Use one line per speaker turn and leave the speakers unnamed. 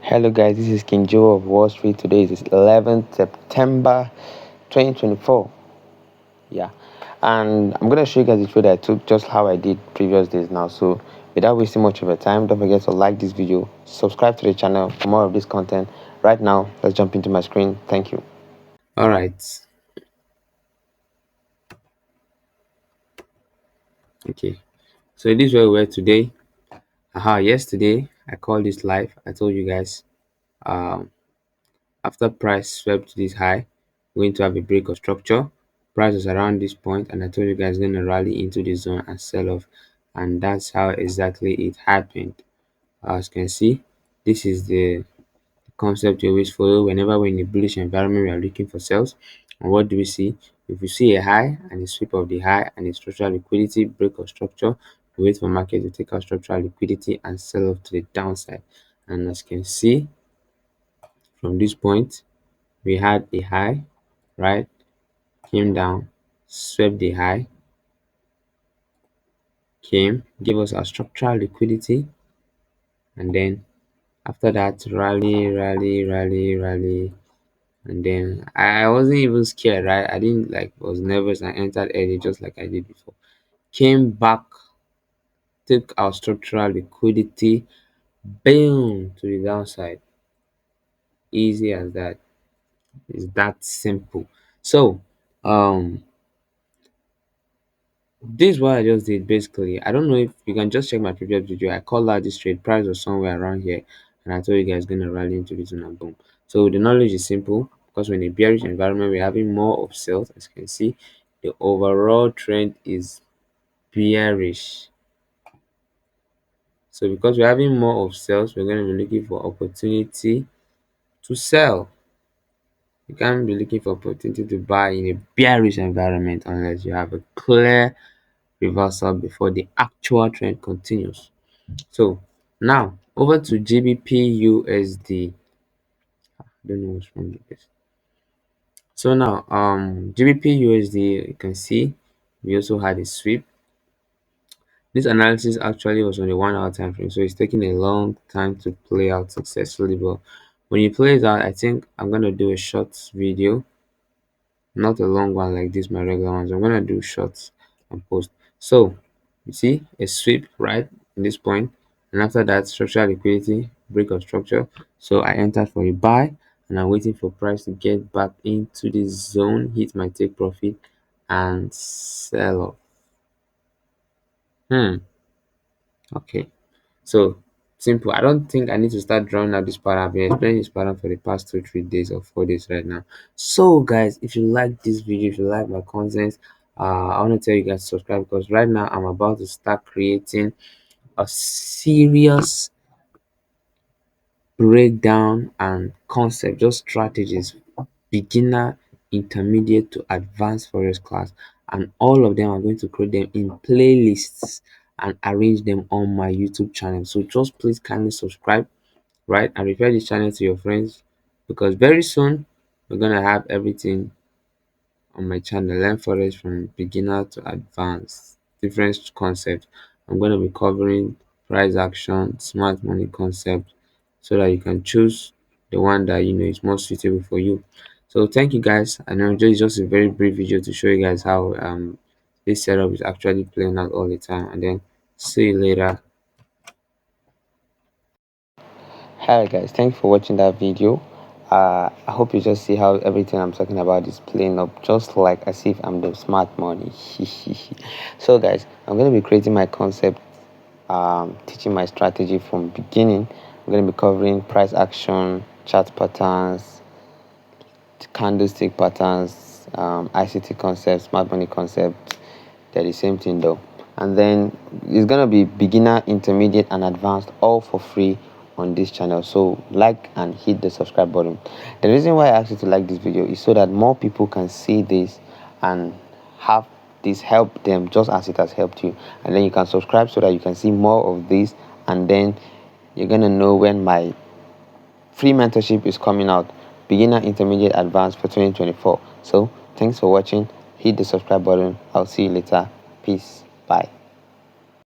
Hello guys, this is King Joe of Wall Street. Today is 11th September 2024. Yeah, and I'm gonna show you guys the trade I took just how I did previous days now. So without wasting much of your time, don't forget to like this video, subscribe to the channel for more of this content. Right now, let's jump into my screen. Thank you.
All right. Okay. So this is where we were today. Yesterday I called this live. I told you guys um after price swept this high, we're going to have a break of structure. Price was around this point, and I told you guys going to rally into the zone and sell off, and that's how exactly it happened. As you can see, this is the concept you always follow whenever we're in a bullish environment. We are looking for sales, and what do we see? If you see a high and a sweep of the high and a structural liquidity break of structure, we wait for market to take out structural liquidity and sell off to the downside. And as you can see, from this point we had a high, right? Came down, swept the high, came, gave us our structural liquidity, and then after that rally, and then I wasn't even scared, right? I didn't like was nervous. I entered early just like I did before. Came back, took our structural liquidity, boom, to the downside. Easy as that. It's that simple. So um this is what I just did basically. I don't know if you can just check my previous video. I called out this trade price was somewhere around here, and I told you guys gonna rally into this zone and boom. So the knowledge is simple because when a bearish environment we're having more of sales, as you can see, the overall trend is bearish. So because we're having more of sales, we're going to be looking for opportunity to sell. You can't be looking for opportunity to buy in a bearish environment unless you have a clear reversal before the actual trend continues. So now over to GBP USD. I don't know what's wrong with this. So now GBP USD, you can see we also had a sweep. This analysis actually was on a 1 hour time frame, so it's taking a long time to play out successfully. But when it plays out, I think I'm gonna do a short video, not a long one like this, my regular ones. I'm gonna do shorts and post. So you see a sweep right in this point, and after that, structural liquidity, break of structure. So I entered for a buy, and I'm waiting for price to get back into this zone, hit my take profit, and sell off. Okay. So simple. I don't think I need to start drawing out this pattern. I've been explaining this pattern for the past 2 3 days or 4 days right now. So guys, if you like this video, if you like my content, I want to tell you guys to subscribe because right now I'm about to start creating a serious breakdown and concept, just strategies, beginner, intermediate to advanced forex class, and all of them I'm going to create them in playlists and arrange them on my YouTube channel. So just please kindly subscribe, right, and refer this channel to your friends because very soon we're gonna have everything on my channel. Learn forex from beginner to advanced, different concepts. I'm going to be covering price action, smart money concept, so that you can choose the one that you know is more suitable for you. So thank you guys. I know just a very brief video to show you guys how this setup is actually playing out all the time, and then see you later.
Hi guys, thanks for watching that video. I hope you just see how everything I'm talking about is playing up just like as if I'm the smart money. So guys, I'm going to be creating my concept, teaching my strategy from beginning. I'm going to be covering price action, chart patterns, candlestick patterns, ICT concepts, smart money concepts. They're the same thing though. And then it's gonna be beginner, intermediate, and advanced, all for free on this channel. So like and hit the subscribe button. The reason why I asked you to like this video is so that more people can see this and have this help them just as it has helped you. And then you can subscribe so that you can see more of this, and then you're gonna know when my free mentorship is coming out, beginner, intermediate, advanced for 2024. So thanks for watching. Hit the subscribe button. I'll see you later. Peace. Bye.